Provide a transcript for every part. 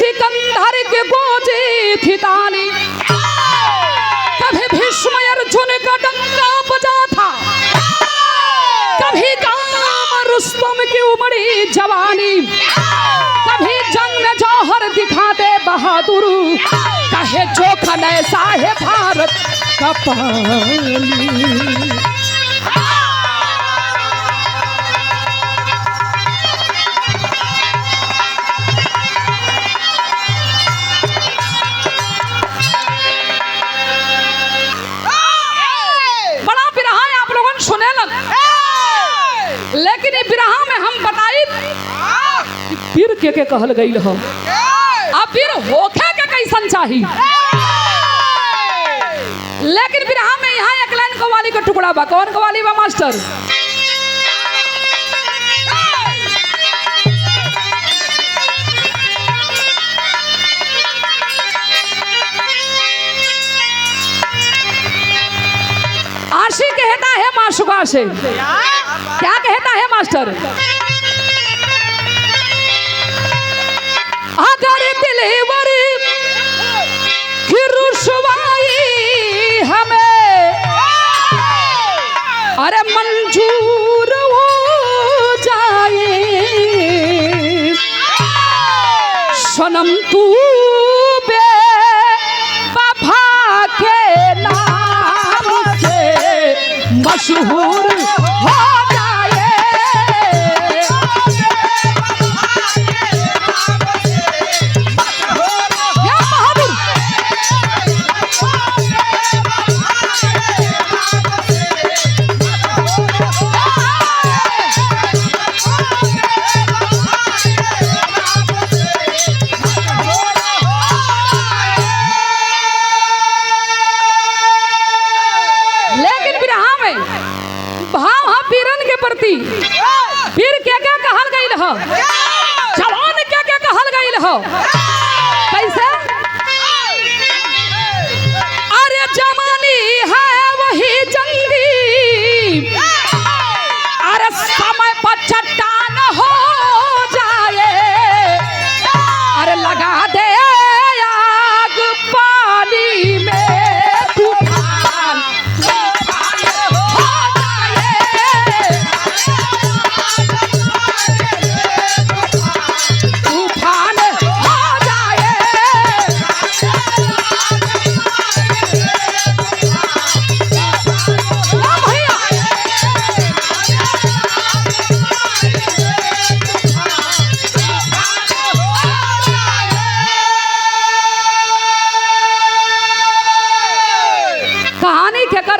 सिकंदर के गोजे थी ताली, कभी भीष्म अर्जुन का डंका बजा था, कभी काम रुस्तम की उमड़ी जवानी, कभी जंग में जौहर दिखाते बहादुर, कहे जोखन ऐसा है भारत का पानी। लेकिन बिरहा में हम बताई पीर के कहल गई हो, अब पीर होखे के कैसन चाही। लेकिन बिरहा में यहाँ एक लाइन कव्वाली का टुकड़ा बा। कौन कव्वाली बा मास्टर? आशी कहता है माशुका से, क्या कहता है मास्टर? अगर दिलवर की रुसवाई हमें अरे मंजूर हो जाए, सनम तू बेवफा के नाम से मशहूर हो जाए। पीर क्या क्या कहल गई हो, जवान क्या क्या कहल गई हो, कैसे? अरे जवानी है वही जंगी, अरे समय पर चट्टान हो जाए, अरे लगा दे आग पानी में तूफान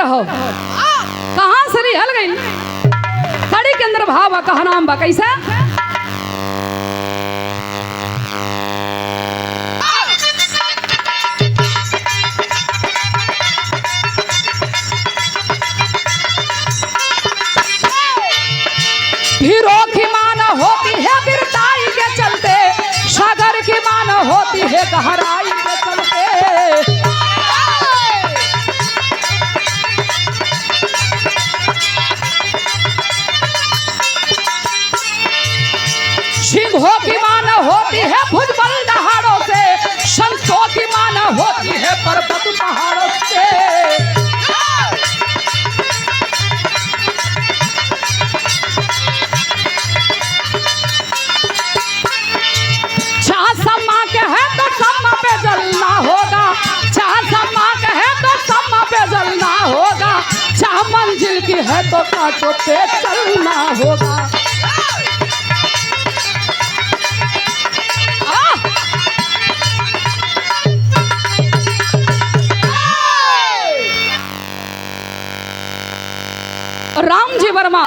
हो। कहां से निहल गई? कड़ी के अंदर भाव कहा नाम बा, कैसा? हीरो की मान होती है बिरताई के चलते, सागर की मान होती है गहराई के चलते। सिंहों की मान होती है भुजबल दहाड़ों से, संतों की मान होती है पर्वत पहाड़ों से। जहाँ सम्मा के है तो सम्मा पे जलना होगा, जहाँ सम्मा के है तो सम्मा पे जलना होगा, जहाँ मंजिल की है तो कांटों पे चलना होगा। राम जी वर्मा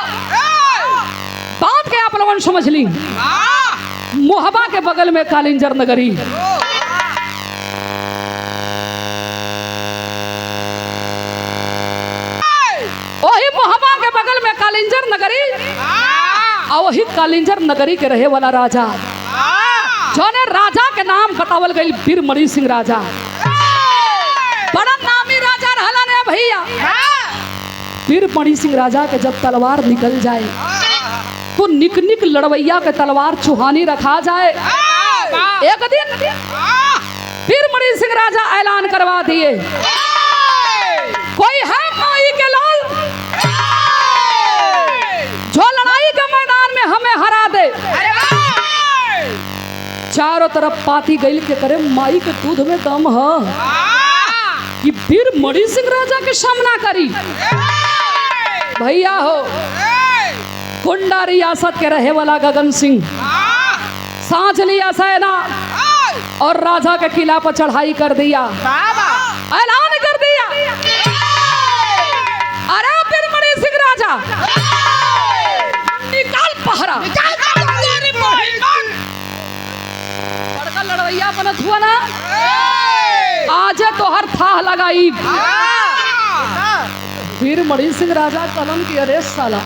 बात के आप लोगों समझ ली। मोहबा के बगल में कालिंजर नगरी, वही मोहबा के बगल में कालिंजर नगरी, और वही कालिंजर नगरी के रहे वाला राजा, जोने राजा के नाम बतावल गई बीरमणि सिंह राजा। बड़ा नामी राजा रहला ने भैया। बीरमणि सिंह राजा के जब तलवार निकल जाए तो निक निक लड़वैया के तलवार चुहानी रखा जाए, एक दिन बीरमणि सिंह राजा ऐलान करवा दिए, कोई है माई के लाल जो लड़ाई के मैदान में हमें हरा दे। चारों तरफ पाती गईल के करे माई के दूध में दम है कि बीरमणि सिंह राजा के सामना करी। भैया हो कुंडा रियासत के रहे वाला गगन सिंह सांझ लिया सेना और राजा के किला पर चढ़ाई कर दिया, ऐलान कर दिया, अरे बीरमणि सिंह राजा निकाल पहरा। बड़का लड़वैया बनत हुआ ना, आज तो हर था लगाई। बीरमणि सिंह राजा कलम की अरे साला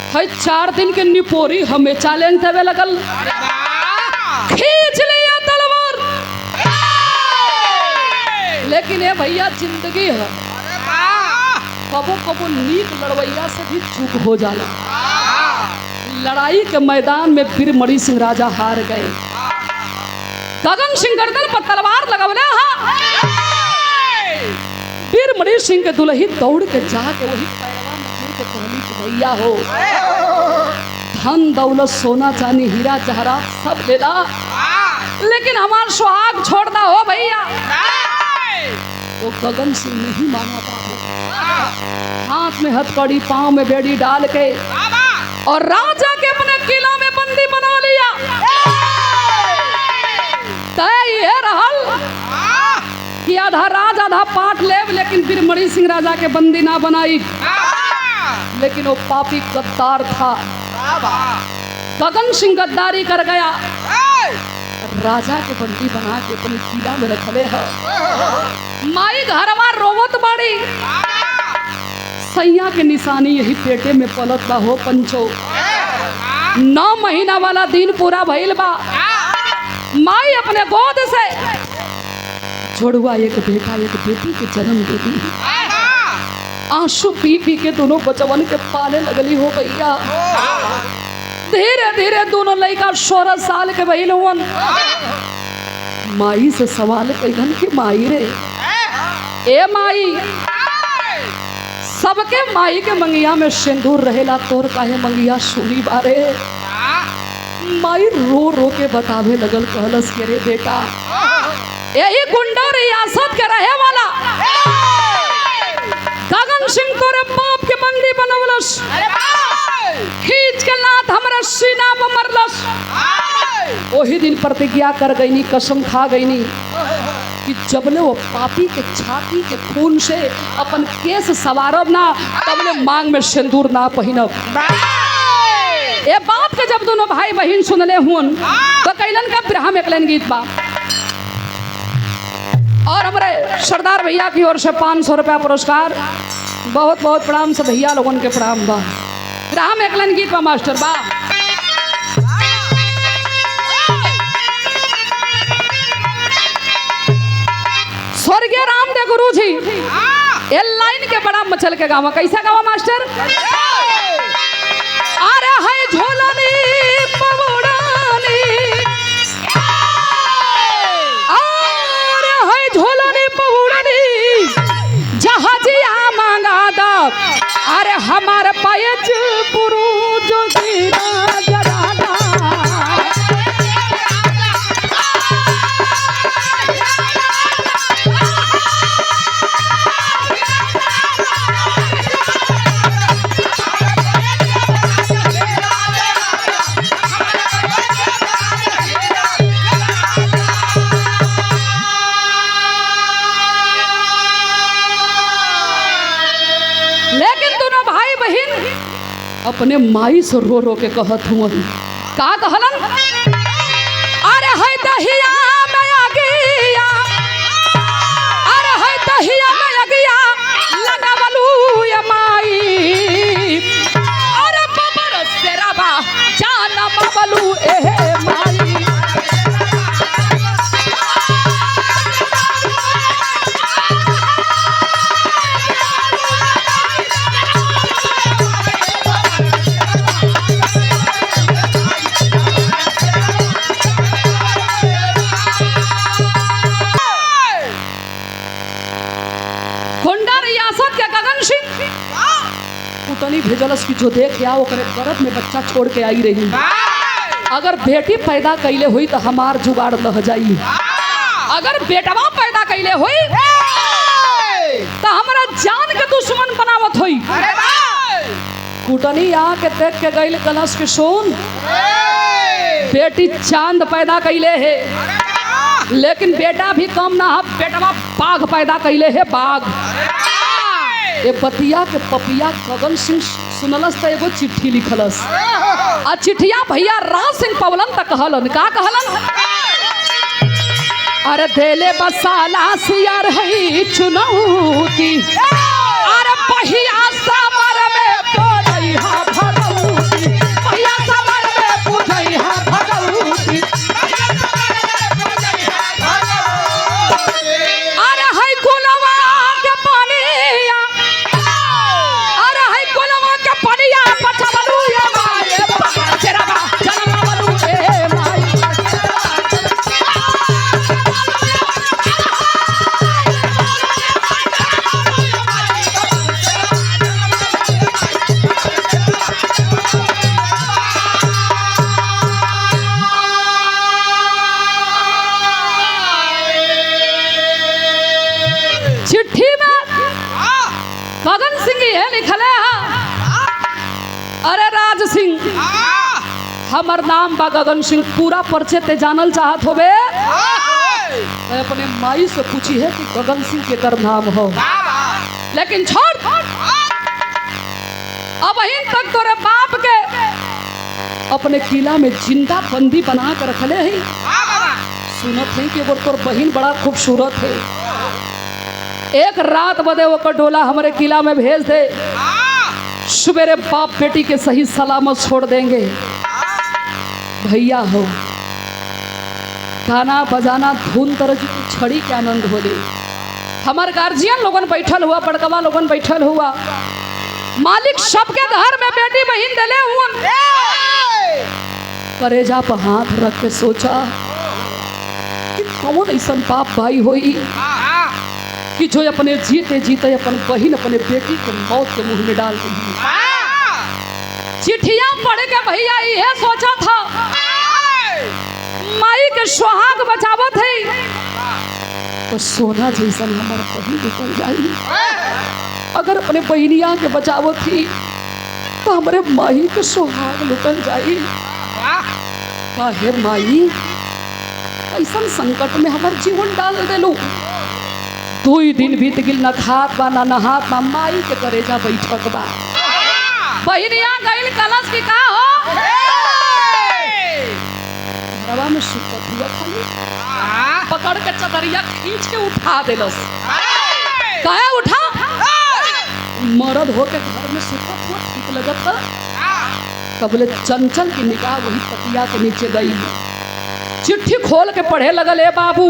है 4 दिन के निपोरी हमें चैलेंज देवे लगल, खींच लिया तलवार। लेकिन ये भैया जिंदगी है, कबो कबो नीक लड़वैया से भी चूक हो जाला। लड़ाई के मैदान में बीरमणि सिंह राजा हार गए। गगन सिंह गर्दन पर तलवार लगवले बीरमणि सिंह के दुल्ही दौड़ के जाके वही पैरवा में के कहली कि भैया हो धन दौलत सोना चांदी हीरा जहरा सब लेला, लेकिन हमार सुहाग छोड़ना हो भैया। तो गगन सिंह नहीं माना बाबू, हाथ में हथकड़ी पांव में बेड़ी डाल के और राजा के अपने किला में बंदी बना लिया। तय ये रहल कि आधा राज आधा पाठ लेब, लेकिन बीरमणि सिंह राजा के बंदी ना बनाई। लेकिन वो पापी गद्दार था, गगन सिंह गद्दारी कर गया, राजा के बंदी बना के अपने किला में रखले है। माई घरवा रोवत बाड़ी, सैया के निशानी यही पेटे में पलत बा हो पंचो। 9 महीना वाला दिन पूरा भइल बा, माई अपने गोद से छोड़ुआ एक बेटा एक बेटी के जन्म दे दी। आंसू पी पी के दोनों बचवन के पाले लगली हो भैया। धीरे धीरे दोनों लड़का 16 साल के भइल हुन। माई से सवाल कइलन कि माई रे ए माई, सबके माई के मंगिया में सिंदूर रहेला, तोर काहे मंगिया सुनी बारे। माई रो रो के बतावे लगल, कहलस के रे बेटा यही गुंडा रियासत के रहे वाला गगन सिंह तोरे बाप के बंदी बनवलस, खींच के लात हमरा सीना पर मरलस। वही दिन प्रतिज्ञा कर गईनी, कसम खा गईनी कि जबले वो पापी के छाती के खून से अपन केस सवारब ना, तबले मांग में सिंदूर ना पहिनब। ये बात के जब दोनों भाई बहन सुनले हुन तो कैलन का बिरहा में एकलन गीत बा। और हमारे सरदार भैया की ओर से 500 रुपया पुरस्कार। बहुत बहुत प्रणाम से भैया लोगन के प्रणाम बा। बिरहा में एकलन गीत बा मास्टर बा। स्वर्गीय रामदेव गुरु जी ये लाइन के बड़ा मचल के गावा, कैसा गावा मास्टर? अरे है झोलनी पवड़ानी, अरे है झोलनी पवड़ानी, जहाजिया मांगा दा, अरे हमारे पायज पुरुष की राजा। अपने माई से रो रो के कहत हुआ, का कहलन? अरे है दहिया में आ गया, अरे है दहिया में आ गया, लगावलू ये माई, अरे बबर सेराबा जाना बबलू एहे माई। चिट्ठियारी भेजलस कि जो देख के आओ करे गर्भ में बच्चा छोड़ के आई रही। अगर बेटी पैदा कैले हुई तो हमार जुगाड़ लह जाई, अगर बेटवा पैदा कैले हुई तो हमारा जान के दुश्मन बनावत हुई। कुटनी आके देख के गई कलश के सोन बेटी चांद पैदा कैले है, लेकिन बेटा भी कम ना है, बेटवा बाघ पैदा कैले है, बाघ। ये बतिया के पपिया गगन सिंह सुनलस तो एगो चिट्ठी लिखलस। आ चिट्ठिया भैया राज सिंह पवलन तक कहलन, का कहलन? अरे देले बसाला सियार है चुनौती, अरे पहिया समर में बोलैहा भगवती, पहिया समर में पूजैहा भगवती। अरे है कुलवा के पनिया, अरे है कुलवा के पनिया बचवलू ये माई, तेरा जनमवलू ए माई। चिट्ठी में गगन सिंह ये लिखल है, अरे राज सिंह हमर नाम बा गगन सिंह, पूरा परिचय ते जानल चाहत होबे? मैं अपने माई से पूछी है कि गगन सिंह के कर नाम हो, लेकिन छोड़, अब यहीं तक तोरे बाप के अपने किला में जिंदा बंदी बना कर रखले है। सुनत है कि वो तोर बहन बड़ा खूबसूरत है, एक रात बदे वो डोला हमारे किला में भेज दे, सवेरे बाप बेटी के सही सलामत छोड़ देंगे। भैया हो गाना बजाना धुन तरह छड़ी के आनंद हो दे। हमारे गार्जियन लोगन बैठल हुआ, बड़कवा लोगन बैठल हुआ, मालिक सबके घर में बेटी बहन दिले हुआ। करेजा पर हाथ रख के सोचा कि कौन ऐसा बाप भाई होई कि जो अपने जीते जीते अपन बहन अपने बेटी को मौत के मुंह में डाल दी। चिट्ठियां पढ़ के भैया ये सोचा था माई के सुहाग बचावत है तो सोना जैसा हमारा बहन निकल जाई, अगर अपने बहनिया के बचावत थी तो हमारे माई के सुहाग निकल जाई। काहे माई ऐसा संकट में हमारे जीवन डाल देलू। 2 दिन बीत गिल, न खात बा न नहात बा, माई के करेजा बैठक बा। बहनिया गइल कलश की का हो घरवा में सुततिया खाली पकड़ के चदरिया खींच के उठा देलस। काहे उठा? मर्द हो के घर में सुतत हुआ ठीक लगत था। कबले चंचल की निगाह वही तकिया के नीचे गई, चिट्ठी खोल के पढ़े लगल। ए बाबू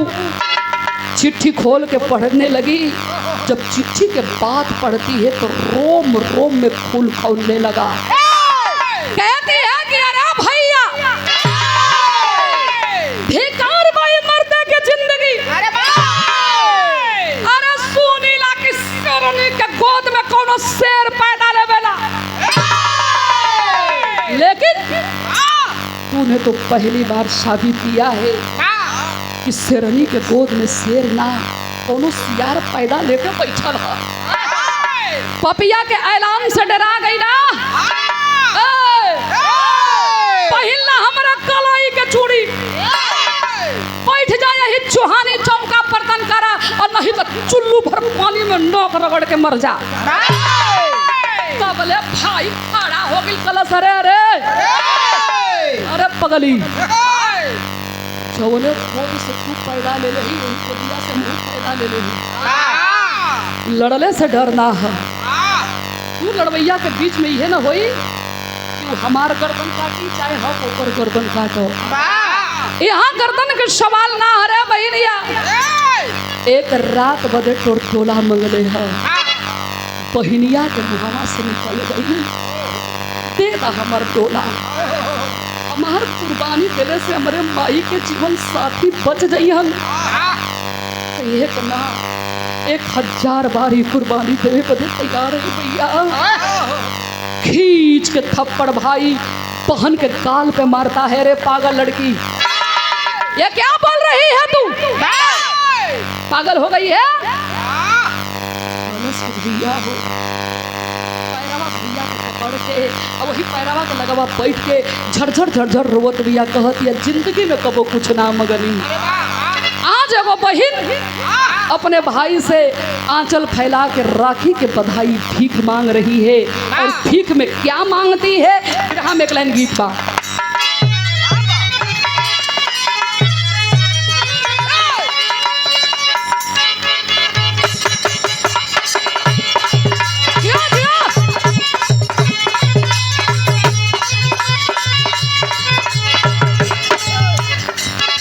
चिट्ठी खोल के पढ़ने लगी। जब चिट्ठी के बात पढ़ती है तो रोम रोम में खून खौलने लगा। कहती है कि अरे भैया धिकार भाई मरते के जिंदगी, अरे सुनीला की शेरनी के गोद में कोनो शेर पैदा लेवेला, लेकिन तूने तो पहली बार शादी किया है कि शेरनी के गोद में शेर ना कोनो सियार पैदा लेके बैठल है। पपिया के ऐलान से डरा गई ना, पहिला हमरा कलाई के चूड़ी, बैठ जाए ही चुहानी चौका बर्तन करा, और नहीं तो चुल्लू भर पानी में नोक रगड़ के मर जा। तबले भाई खड़ा हो गई कलश। अरे अरे अरे पगली जौने खोद से तू पैदा ले रही उनके दिया से मुँह पैदा ले रही। लड़ले से डर ना है, तू लड़वैया के बीच में यह ना होई तू हमार गर्दन काटी चाहे हम ऊपर गर्दन काटो। यहाँ गर्दन के सवाल ना है रे बहनिया। एक रात बदे तोर टोला मंगले है, बहनिया के मुहावा से निकल गई। तेरा हमार टोला हमार कुर्बानी देने से हमारे माई के जीवन साथी बच जाई हम। एक ना 1000 बार ही कुर्बानी देवे बदे तैयार है भैया। खींच के थप्पड़ भाई बहन के गाल पे मारता है। रे पागल लड़की, ये क्या बोल रही है तू? पागल हो गई है? भैया हो पैरवा भैया के पकड़ के अब वही पैरवा के लगवा बैठ के झरझर झरझर रोवत भैया कहत या जिंदगी में कबो कुछ ना मगनी। आज एगो बहिन अपने भाई से आंचल फैला के राखी के बधाई भीख मांग रही है। और भीख में क्या मांगती है? फिर हम एक लाइन गीत बा।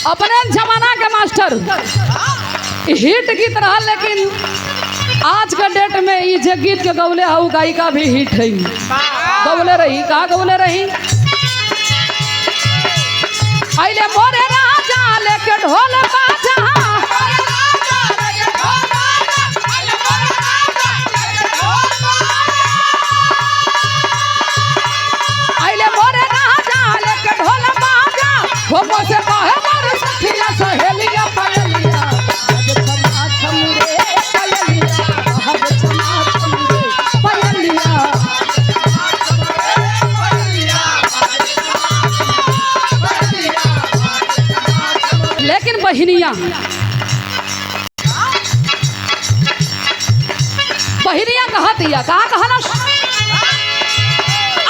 अपने जमाना के मास्टर हिट की तरह, लेकिन आज का डेट में ये जे गीत के गौले हाउ गायिका भी हिट है। गौले रही का गौले रही आइले मोरे राजा लेके ढोल बाजा, आइले मोरे राजा लेके ढोल बाजा, हो मोसे कहे मोरे सखिया सहेलिया पयलिया, आज छमा छम रे पयलिया, आज छमा छम रे पयलिया। लेकिन बहिनिया कहा दिया, कहा कहला,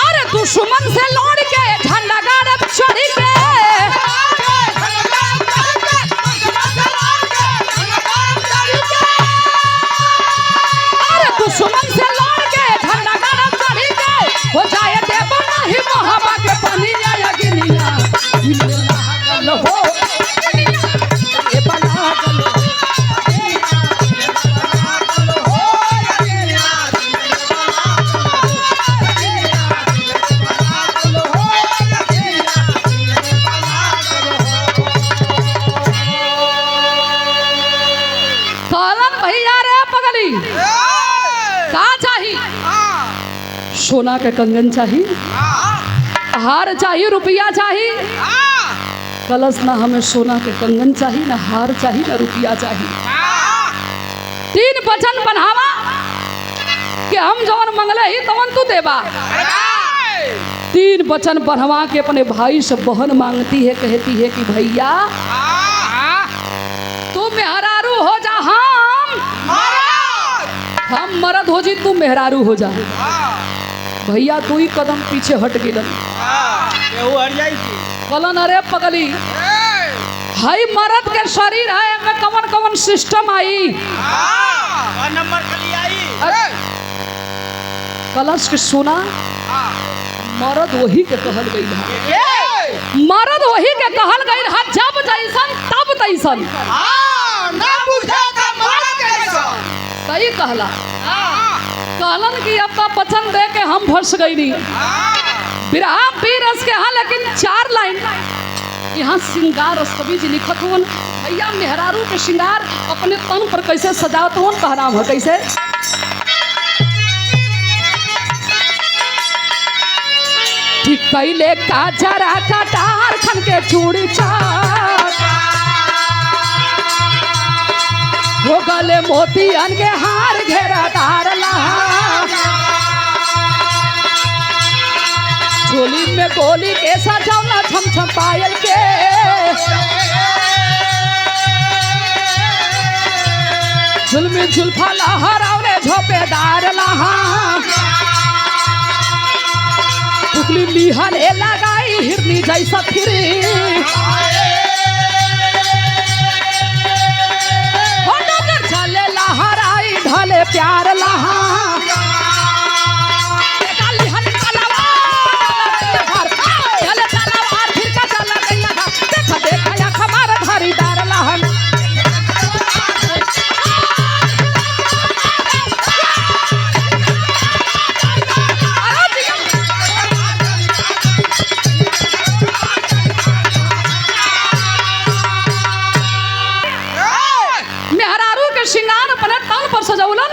अरे दुश्मन से लौट के झंडा गाड़ चढ़ के, अरे दुश्मन से लौट के झंडा गाड़ चढ़ के, हो जाए देव नहीं मोहब्बत के पनिया या गिनिया, हो सोना के कंगन चाहिए, हार चाहिए, रुपया चाहिए, कलश ना हमें सोना के कंगन चाहिए, ना हार चाहिए, ना रुपया चाहिए। 3 वचन बनावा कि हम जवन मंगले ही तवन तू देबा। 3 वचन बनवा के अपने भाई से बहन मांगती है, कहती है कि भैया तू मेहरारू हो जा, हम मर्द हो जी, तू मेहरारू हो जा। भैया 2 ही कदम पीछे हट गिलन, कलन अरे पगली हाई मर्द के शरीर है में कवन कवन सिस्टम आई, कलश के सोना मर्द वही के कहल गई है, मर्द वही के कहल गई है, जब जैसन तब तैसन। सही कहला, कहलन की अब तो वचन दे के हम फंस गई नहीं। बिरहा बीरस के यहाँ लेकिन 4 लाइन यहाँ श्रृंगार कवि जी लिखत हुन, भैया मेहरारू के श्रृंगार अपने तन पर कैसे सजावत हुन, कहना है कैसे। ठीक कैले का जरा कटार खन के चूड़ी चार, वो गले मोतियन के हार घेरा तार लहा, झोली में गोली के सजौना छम छम पायल के, झुलमी झुलफा लहरावले झोपेदार लहा, टुकली लिहल ए लगाई हिरनी जैसा फिरी, ढले प्यार लहा, मेहरारू के श्रृंगार अपने तन पर सजौलन,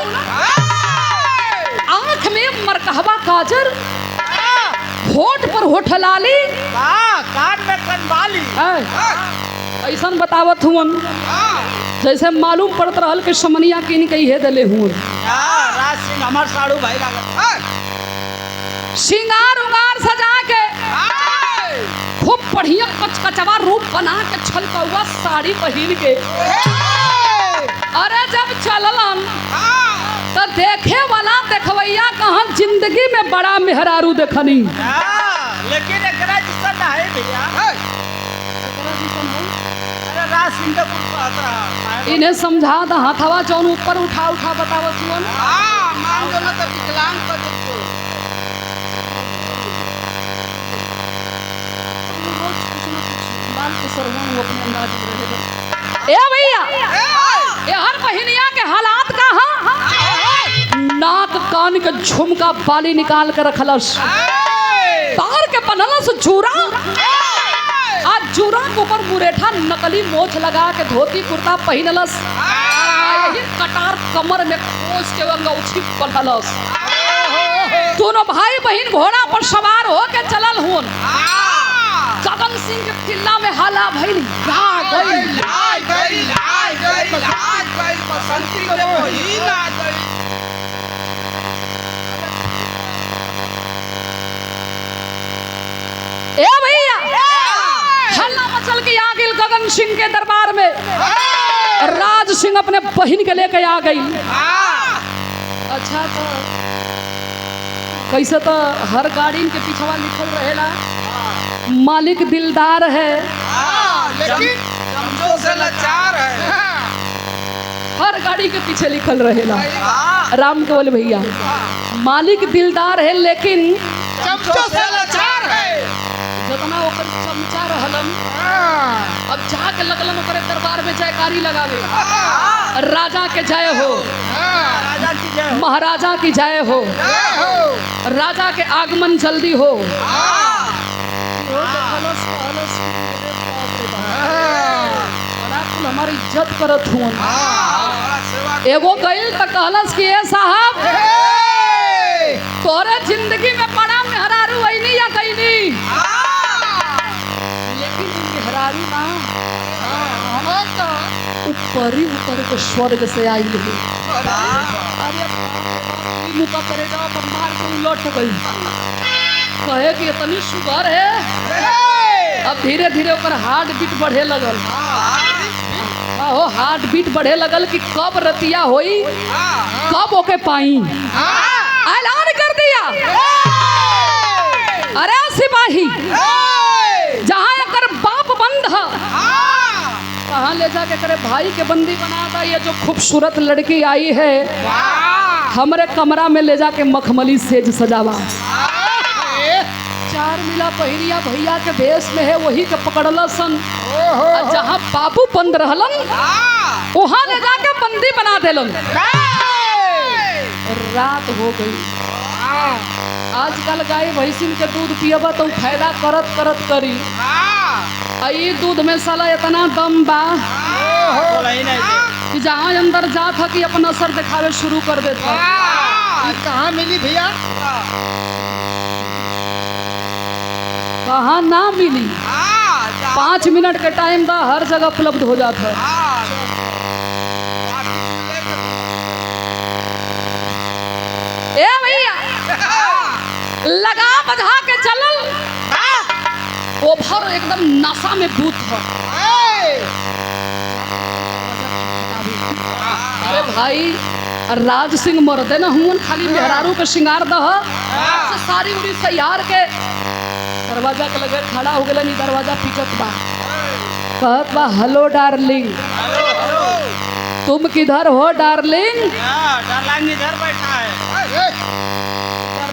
आंख में मरकहबा काजर, होठ पर होठलाली, कान में कनवाली। ऐसा बतावत हुन जैसे मालूम पड़त रहल कि समनिया किन के हे दले हुन। राज सिंह हमार साड़ू भाई लागत। श्रृंगार उंगार सजा के खूब बढ़िया कचकचवा रूप बना के छल कौआ साड़ी पहिन के अरे जब चललन तो देखे वाला देखवैया कहाँ जिंदगी में बड़ा मेहरारू देखनी। लेकिन एकरा जिसन ना है भैया। अरे राज सिंह का कुल आता इन्हें समझा दा हाथवा जौन ऊपर उठा उठा बतावत हुन। मान दो ना तो विकलांग कर देतो। ए भैया ये हर महीनिया के हालात का नाक कान के झुमका बाली निकाल कर रखलस, तार के बनलस जूरा, आज जूरा के ऊपर मुरेठा नकली मोछ लगा के धोती कुर्ता पहनलस, यही कटार कमर में खोस के अंगूठी पहनलस। दोनों भाई बहन घोड़ा पर सवार हो के चलल हुन। गगन सिंह के किला में हाला भइल, ए भैया हल्ला मचल के आ गई गगन सिंह के दरबार में। राज सिंह अपने बहन के लेके आ गई। अच्छा तो कैसे तो हर गाड़ी के पीछवा लिखल रहेला मालिक दिलदार है, लेकिन चमचों से लाचार है। हर गाड़ी के पीछे लिखल रहेला राम केवल भैया मालिक दिलदार है लेकिन चमचों से लाचार है। जितना ओकर चमचा रहलन अब जाके लगलन ओकर दरबार में जयकारी लगावे, राजा के जय हो, राजा की जय हो, महाराजा की जय हो, राजा के आगमन जल्दी हो। हमारी इज्जत करत हुआ। एगो गइल त कहलस कि ए साहब तोरे जिंदगी में बड़ा मेहरारू आईनी या गईनी, लेकिन मेहरारू ना ऊपर ही उतर के स्वर्ग से आई है। अरे मुका करेगा पर मार के उलट गई, कहे कि इतनी शुगर है। अब धीरे धीरे ओकर हार्ट बीट बढ़े लगल, हो हार्ट बीट बढ़े लगल कि कब रतिया होई कब ओके पाई। ऐलान कर दिया अरे सिपाही जहाँ एकर बाप बंद है कहाँ ले जाके करे भाई के बंदी बनाता। ये जो खूबसूरत लड़की आई है हमारे कमरा में ले जाके मखमली सेज सजावा। चार मिला पहिरिया भैया के भेष में है वही के पकड़ल सन, जहाँ बाबू बंद रहलन वहाँ ले जाके बंदी बना देलन। रात हो गई। आजकल गाय भैंसिन के दूध पियबा तो फायदा करत करत करी, आई दूध में साला इतना दम बा कि जहाँ अंदर जात है कि अपन असर दिखावे शुरू कर देता। कहाँ मिली भैया? कहाँ ना मिली, 5 मिनट के टाइम दा हर जगह उपलब्ध हो जाता है। ए भैया लगा बधा के चलल, ओभर एकदम नशा में भूत है। अरे भाई राज सिंह मरदे न हुन खाली मेहरारू के श्रृंगार दह सारी उड़ी तैयार के दरवाजा के लगे खड़ा हो गया। दरवाजा पिकत बा, कहत बा हेलो डार्लिंग, तुम किधर हो डार्लिंग? डार्लिंग इधर बैठा है।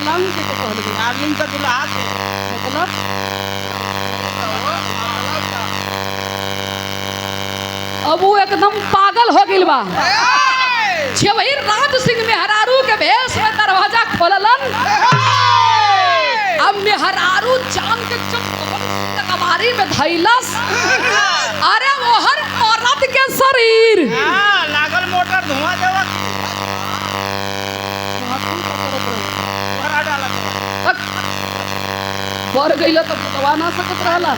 डार्लिंग के तो कहल गई, डार्लिंग का दुल्हा है मतलब अब वो एकदम पागल हो गइल बा। छे वही राज सिंह मेहरारू के भेष में दरवाजा खोललन। अब मेहरारू जान के जब कबारी में धैलस, अरे वो हर औरत के शरीर लागल मोटर धुआं देवा बर गईला तो दवा ना सकत रहला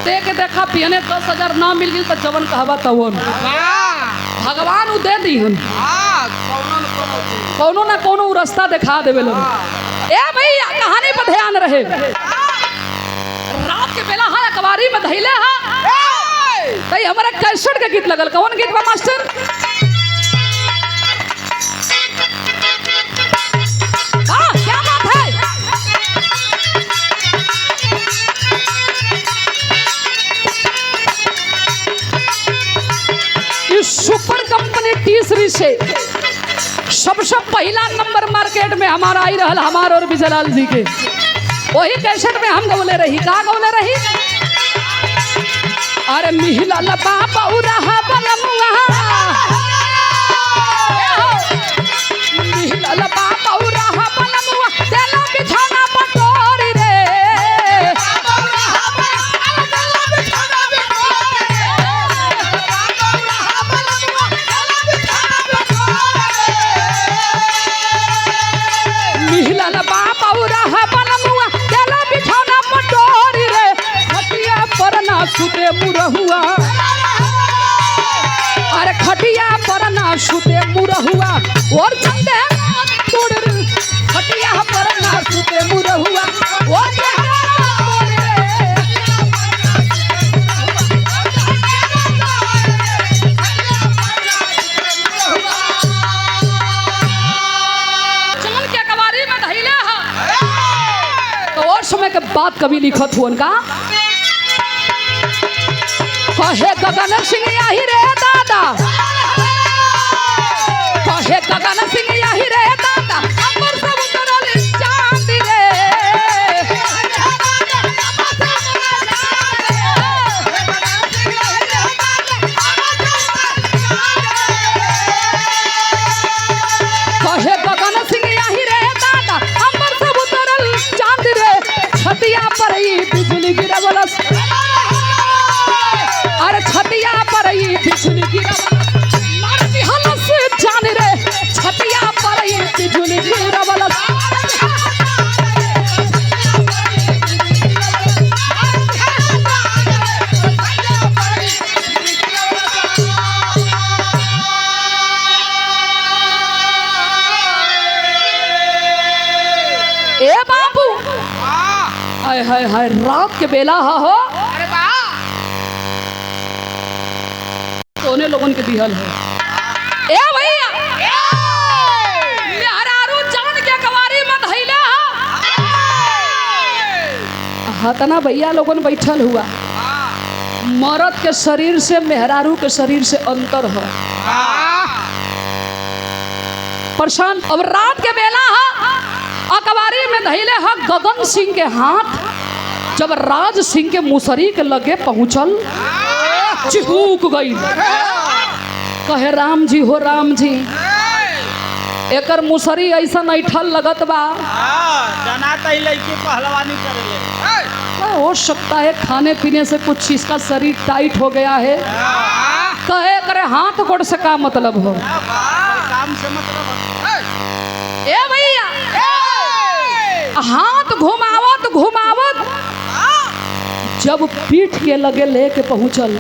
ते के देखा पियने 10,000 ना मिल गई तो जवन कहवा तवन भगवान उ दे दी हम कोनो ना कोनो उ रास्ता दिखा देवे लोग ए भैया कहानी पर ध्यान रहे रात के बेला हा अखबारी में धैले हा तई हमारा कैसेट के गीत लगल कौन गीत बा मास्टर क्या बात है इस सुपर कंपनी टी सीरीज से सबसे पहला नंबर मार्केट में हमारा आई रहल हमार और विजयलाल जी के वही कैसेट में हम गौले रही का गौले रही अरे मिहिला लबा पौरा बनमुआ मिहिला लबा पौरा बनमुआ तेला बिछाना पटोरी रे मिहिला लबा पौरा बनमुआ तेला बिछाना पटोरी रे खटिया पर ना सुते मुरहुआ अरे खटिया पर ना सुते मुरहुआ और चंदे तोड़ खटिया पर ना सुते मुरहुआ और चल के कवारी में धैले हा तो और समय के बाद कभी लिखत हुआ का कहे गगन सिंह यही रे दादा कहे गगन सिंह यही रे दादा अमर सब उतरल चांद रे कहे गगन सिंह यही रे दादा अमर सब उतरल चांद रे छतिया पर ही बिजली गिरवलस अरे छतिया पर ही बिजली गिरवलस हलस जान रे छतिया पर ही बिजली गिरवलस ए बाबू हाय हाय हाय रात के बेला हा हो सोने लोगन के दिहल है ए भैया मेहरारू जान के कवारी में धैले हा तना भैया लोगन बैठल हुआ मर्द के शरीर से मेहरारू के शरीर से अंतर है परेशान अब रात के बेला हा अकबारी में धैले हा गगन सिंह के हाथ जब राज सिंह के मुसरी के लगे पहुंचल चिहूक गई कहे राम जी हो राम जी एकर मुसरी ऐसा ऐठल लगत बा पहलवानी करेले हो सकता है खाने पीने से कुछ इसका शरीर टाइट हो गया है कहे करे हाथ गोड़ से का मतलब हो काम से मतलब ए भैया हाथ घुमावत घुमावत जब पीठ के लगे लेके पहुंचल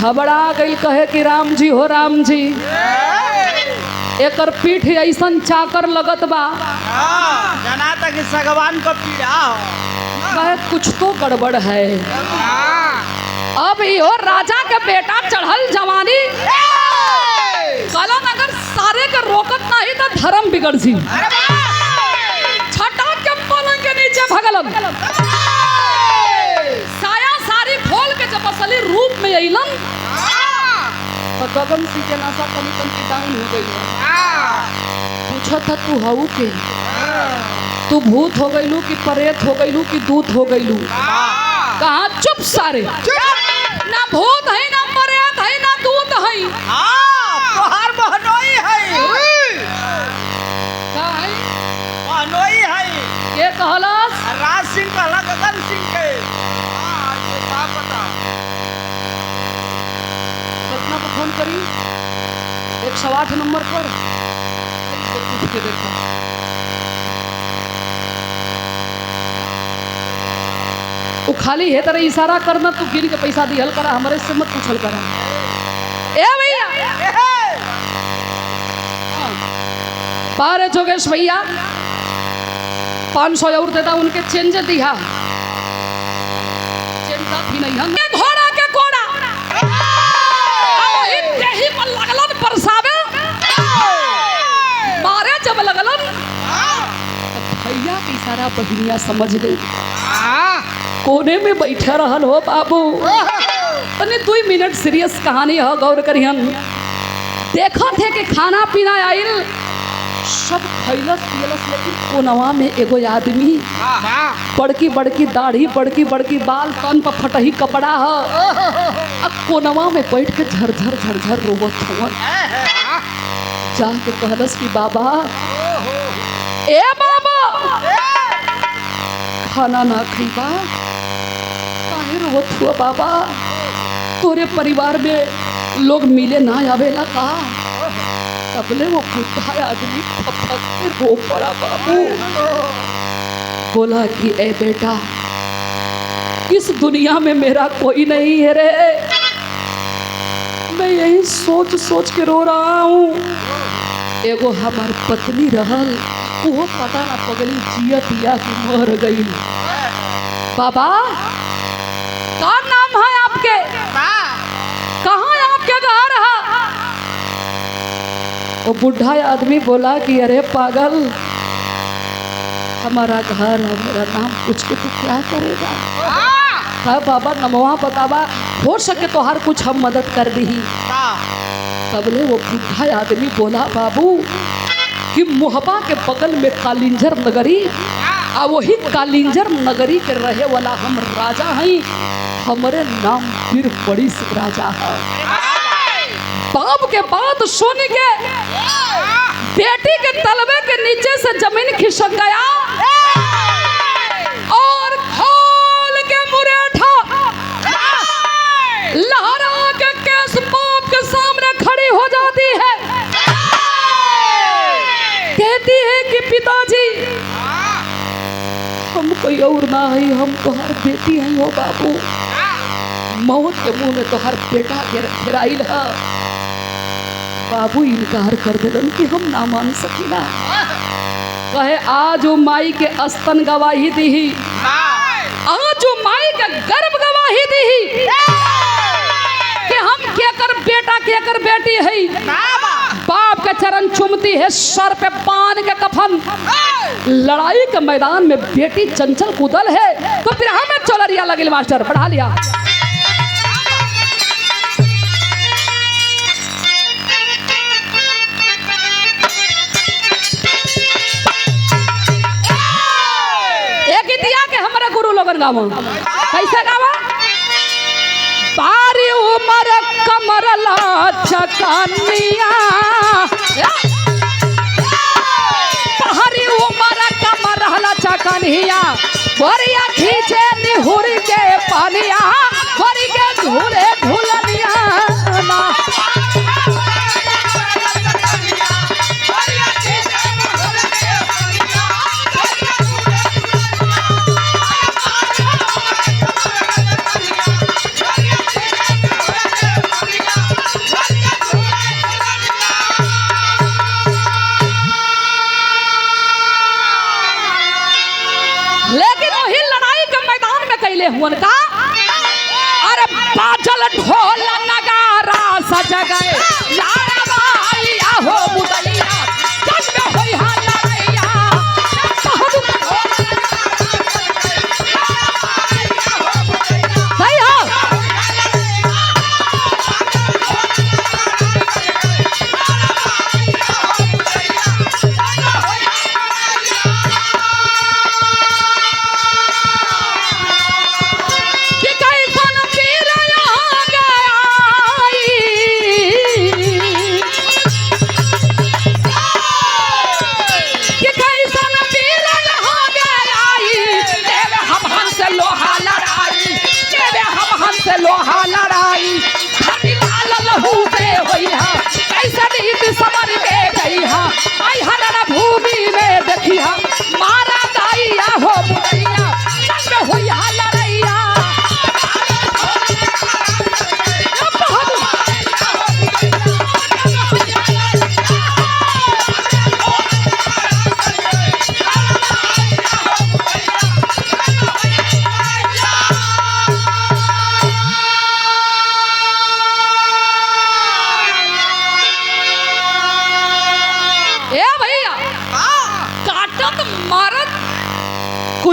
घबरा गई कहे कि राम जी हो राम जी एकर पीठ ऐसन चाकर लगत बा जना तक सगवान का पीड़ा कहे कुछ तो गड़बड़ है अब यो राजा के बेटा चढ़ल जवानी कलन अगर सारे के रोकत नहीं तो धर्म बिगड़ जी छटा के पलंग के नीचे भगलन साया सारी खोल के जब असली रूप में अइलन तो गगन सिंह के नासा कमी की डाउन हो गई पूछा था तू हऊ के तू भूत हो गईलू कि प्रेत हो गईलू कि दूत हो गईलू कहा चुप सारे ना भूत है ना प्रेत है ना दूत है तोहार बहनोई है का है बहनोई है के कहलस राज सिंह कहला गगन सिंह के ये का पता कितना को फोन करी 108 नंबर पर के देखा। वो खाली है तरह इशारा करना, तू गिन के पैसा दिहल करा, हमारे से मत पूछल करा। ए भैया बारे जोगेश भैया 500 और देता, उनके चेंज दिया, चेंज भी नहीं हम घोड़ा के कोड़ा ही पर लगलन परसावे मारे जब लगलन भैया की सारा बहिनिया समझ गई, कोने में बैठा रहल हो बाबू। तने 2 मिनट सीरियस कहानी हो, गौर करियन। देखा थे कि खाना पीना आइल, सब खैलस पियलस, लेकिन कोनवा में एगो आदमी बड़की बड़की दाढ़ी, बड़की बड़की बाल, तन पर फटही कपड़ा है, अब कोनवा में बैठ के झरझर झरझर रोवत हुआ। जाके कहलस कि बाबा, ए बाबा खाना ना खइबा, काहे रोवत हुआ बाबा? तोरे परिवार में लोग मिले ना आवेला का? तबले वो बुढ़ा आदमी रो पड़ा बाबू। बोला कि ए बेटा, इस दुनिया में मेरा कोई नहीं है रे, मैं यही सोच सोच के रो रहा हूँ। एगो हमार पत्नी रहल, वो पता ना पगली जियत या कि मर गई। बाबा का नाम है आपके? कहाँ है आपके घर है? वो बुढ़ा आदमी बोला कि अरे पागल, हमारा घर है, मेरा नाम पूछ के तू क्या करेगा? हाँ बाबा नमवा बतावा, हो सके तो हर कुछ हम मदद कर दी। तबले वो बुढ़ा आदमी बोला बाबू कि मोहबा के बगल में कालिंजर नगरी, आ वही कालिंजर नगरी के रहे वाला हम राजा हैं, हमारे नाम फिर बड़ी सिंह राजा है। बाप के बात सुन के बेटी के तलबे के नीचे से जमीन खिसक गया और खोल के मुरेठा लहरा के केस बाप के सामने खड़ी हो जाती है, कहती है कि पिताजी हम कोई और ना है, हम तो हर बेटी हैं हो बाबू। मौत के मुंह में तो हर बेटा गिराइल है। बाबू इनकार कर दिलन कि हम ना मान सकीला। कहे आज वो माई के अस्तन गवाही दी, आज वो माई के गर्भ गवाही दी कि हम केकर बेटा केकर बेटी है। बाप के चरण चुमती है, सर पे बांध के कफन। लड़ाई के मैदान में बेटी चंचल कूदल है तो फिर हमें चौलरिया लगिल मास्टर बढ़ा लिया। गुरु लोगन गावो कैसे गावा? बारी उमर कमर लचकनिया, बारी उमर कमर लचकनिया, बोरिया खींचे निहुर के पानिया, बोरी के झूले झूलनिया ना। हुन का अरे बाजल ढोल नगारा सज गए, यारा बालिया हो मुदैया, जग में होई हा लड़ैया, सही हो। लोहा लड़ाई लाल लहू से होई हा, कैसा रीत समर के गई हा, आई हर भू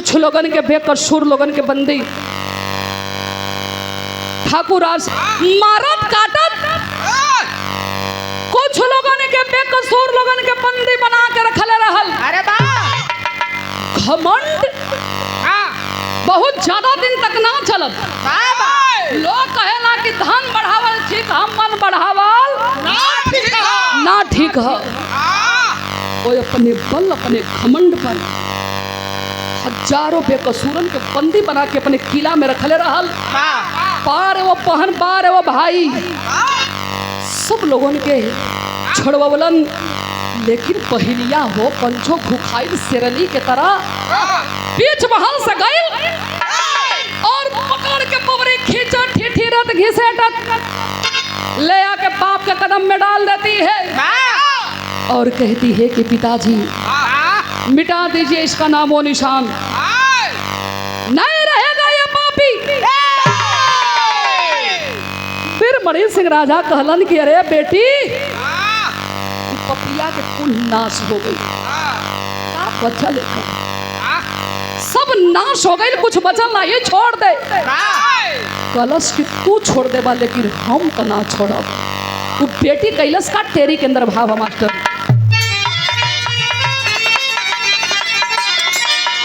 कुछ लोगन के बेकसूर लोगन के बंदी ठाकुर आज मारत काटत, कुछ लोगन के बेकसूर लोगन के बंदी बना के रखले रहल। अरे बा घमंड बहुत ज्यादा दिन तक ना चलत। बाबा लोग कहेला कि धन बढ़ावल ठीक, हम मन बढ़ावल ना ठीक है। वो अपने बल अपने घमंड पर हजारों बेकसूरन के बंदी बना के अपने किला में रखले रहल। पार वो बहन पार वो भाई सब लोगों के छड़वलन, लेकिन पहलिया हो पंचो भूखाइल शेरनी के तरह बीच महल से गई और पकड़ के पवरी खींचा ठिठीरत घिसेटत ले आके बाप के कदम में डाल देती है और कहती है कि पिताजी मिटा दीजिए इसका नामो निशान, नहीं रहेगा ये पापी। फिर मणि सिंह राजा कहलन कि अरे बेटी पपिया के कुल नाश हो गई, बच्चा लेकर सब नाश हो गई, कुछ बचल ना, ये छोड़ दे। कलश की तू छोड़ देबा लेकिन हम तो ना छोड़ब। वो बेटी कैलस का तेरी के अंदर भाव है मास्टर।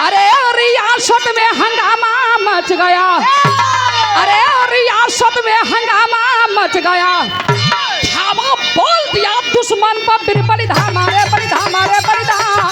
अरे रियासत में हंगामा मच गया, अरे रियासत में हंगामा मच गया, धावा बोल दिया दुश्मन पर बिरबली धामा रे बली धामा रे बली धामा।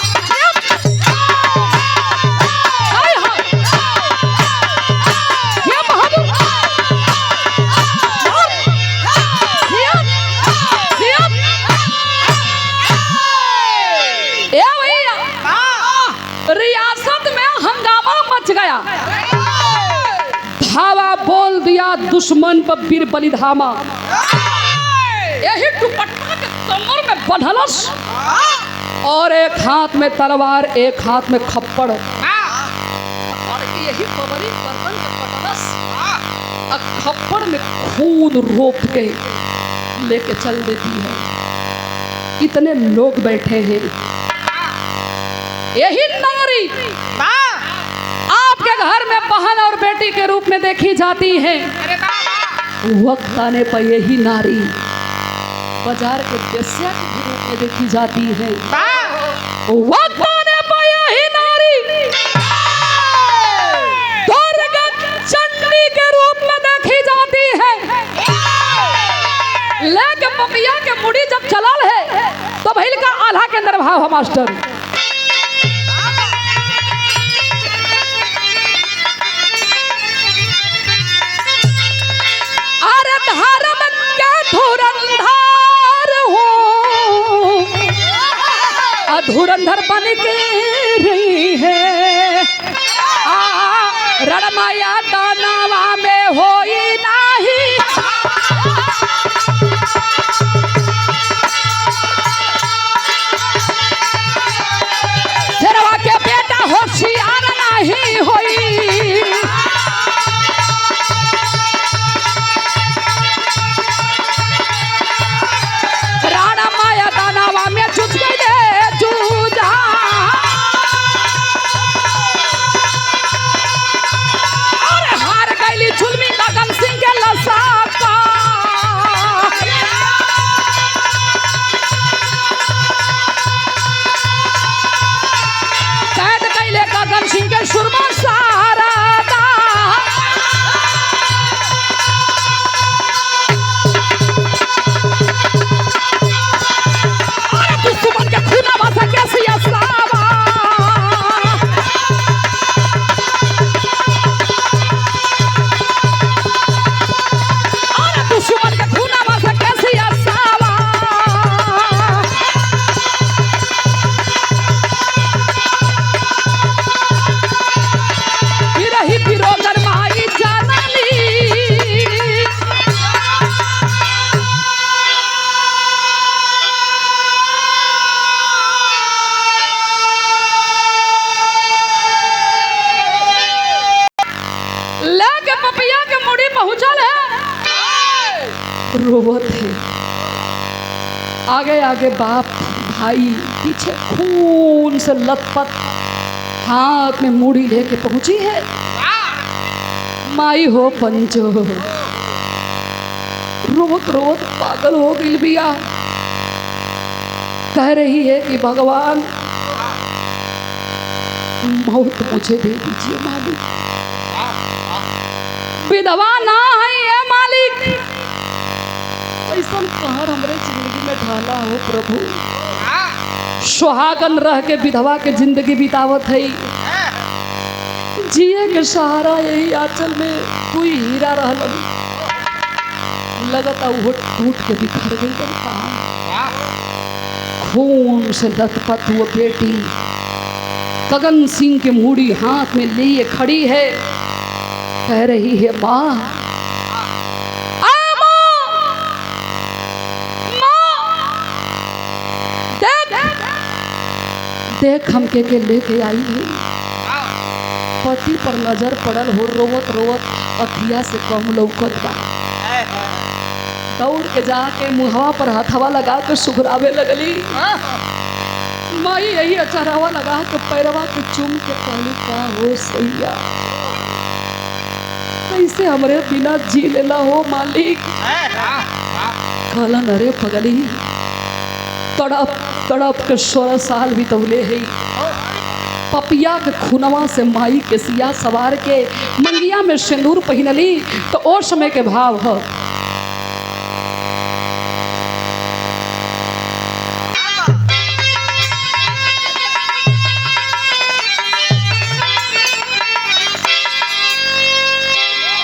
रियासत में हंगामा मच गया, धावा बोल दिया दुश्मन पर बिरबली धामा। यही दुपट्टा के कमर में बंधलस और एक हाथ में तलवार एक हाथ में खप्पड़, और यही पवरी बर्तन के पटलस खप्पड़ में खून रोप के लेके चल देती है। इतने लोग बैठे हैं, यही नारी आपके घर में बहन और बेटी के रूप में देखी जाती है। वक्त आने पर यही नारी बाजार के वेश्या के रूप में देखी जाती है। वक्त आने पर यही नारी दुर्गा चंडी के रूप में देखी जाती है। लेके पपिया के मुड़ी जब चलल है तो भइल का आल्हा के अंदर भाव है मास्टर। धुरंधर बन के रही है रणमाया दानवा में होई नाही, शेरवा के बेटा होशियार नहीं होई। रणमाया दानवा में जुझ गई सुरमा सारा दुश्मन के खूना भाषा कैसी असावा, दुश्मन के खूना भाषा कैसी असावा। रोवत है, आगे आगे बाप भाई, पीछे खून से लथपथ हाथ में मूड़ी लेके पहुंची है। माई हो पंचो रोत रोत पागल हो गई बिया। कह रही है कि भगवान मौत मुझे दे दीजिए मालिक, विधवा ना है ये मालिक। ऐसा कहर हमरे जिंदगी में ढाला हो प्रभु। सुहागन रह के विधवा के जिंदगी बितावत है। जिए के सहारा यही आंचल में कोई हीरा रहलन, लगता वो टूट के बिखर गई। खून से लथपथ वो बेटी गगन सिंह की मूड़ी हाथ में लिए खड़ी है। कह रही है माँ, देख हम के लेके आई है। पति पर नजर पड़ल हो, रोवत रोवत अखिया से कम लौकत बा। दौड़ के जाके मुहवा पर हथवा लगा के सुघरावे लगली। माई यही अचरावा लगा के पैरवा के चूम के कहली का हो सैया, कैसे हमरे बिना जी लेला हो मालिक। कहलन अरे पगली, तड़प तड़प के 16 साल बितौले है। पपिया के खुनवा से माई के सिया सवार के मंगिया में सिंदूर पहनली तो और समय के भाव है।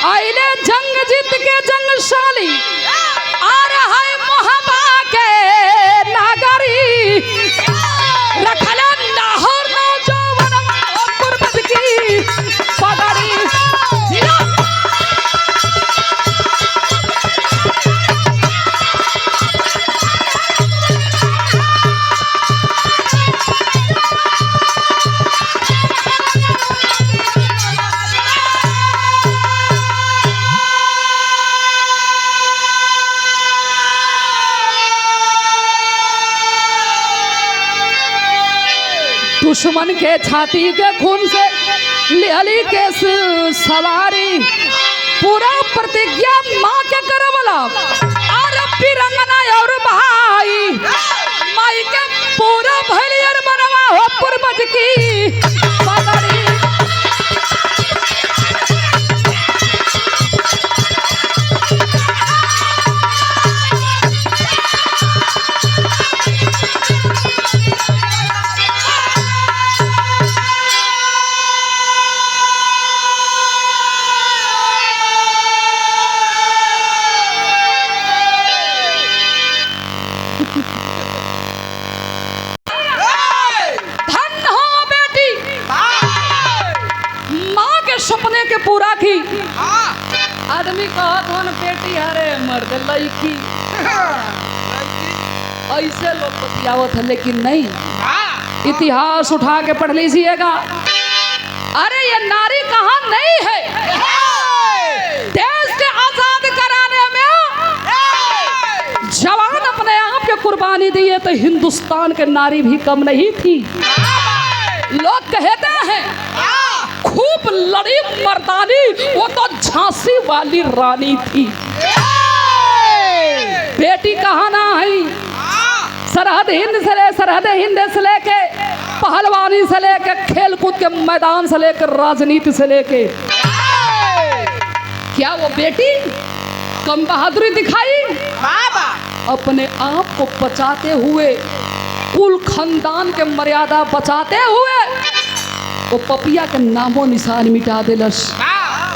आइले जंग जीत के जंगशाली आ रहा है मोहब्बा के नागरी। रखला लाहौर नौजवान गुरबत की पगड़ी। दुश्मन के छाती के खून से लिहली के सवारी। पूरा प्रतिज्ञा माँ के करवला और रंगना और भाई। माई के पूरा भलियर बनवा हो पूर्वज की पगड़ी। धन हो बेटी, माँ के सपने के पूरा की। आदमी कहा कौन बेटी हरे मर्द लड़की, ऐसे लोग बतियावत है, लेकिन नहीं। इतिहास उठा के पढ़ लीजिएगा। अरे ये नारी कहाँ नहीं है। देश के आजाद कराने में जवान अपने आप के कुर्बानी दिए तो हिंदुस्तान के नारी भी कम नहीं थी। लोग कहते हैं खूब लड़ी मर्दानी, वो तो झांसी वाली रानी थी। बेटी कहाँ ना है। सरहद हिंद से लेके पहलवानी से लेके खेलकूद के मैदान से लेकर राजनीति से लेके, क्या वो बेटी कम बहादुरी दिखाई? अपने आप को बचाते हुए, कुल खानदान के मर्यादा बचाते हुए वो पपिया के नामो निशान मिटा देलस।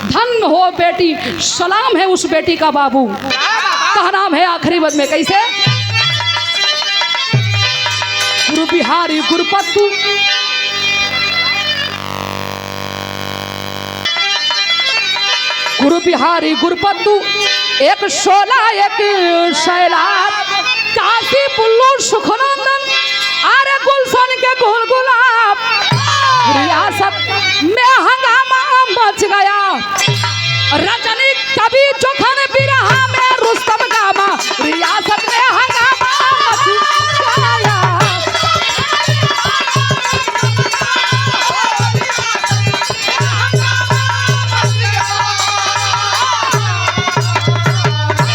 धन हो बेटी, सलाम है उस बेटी का बाबू। कहा नाम है आखिरी बद में कैसे? गुरु बिहारी गुरुपत्तु। गुरु बिहारी गुरुपत्तु, एक शोला एक शैलाब, काशी पुल्लू सुखनंदन, अरे गुलशन के गुल गुलाब। रियासत में हंगामा मच गया, रजनी कभी चोखन बिरहा में रुस्तम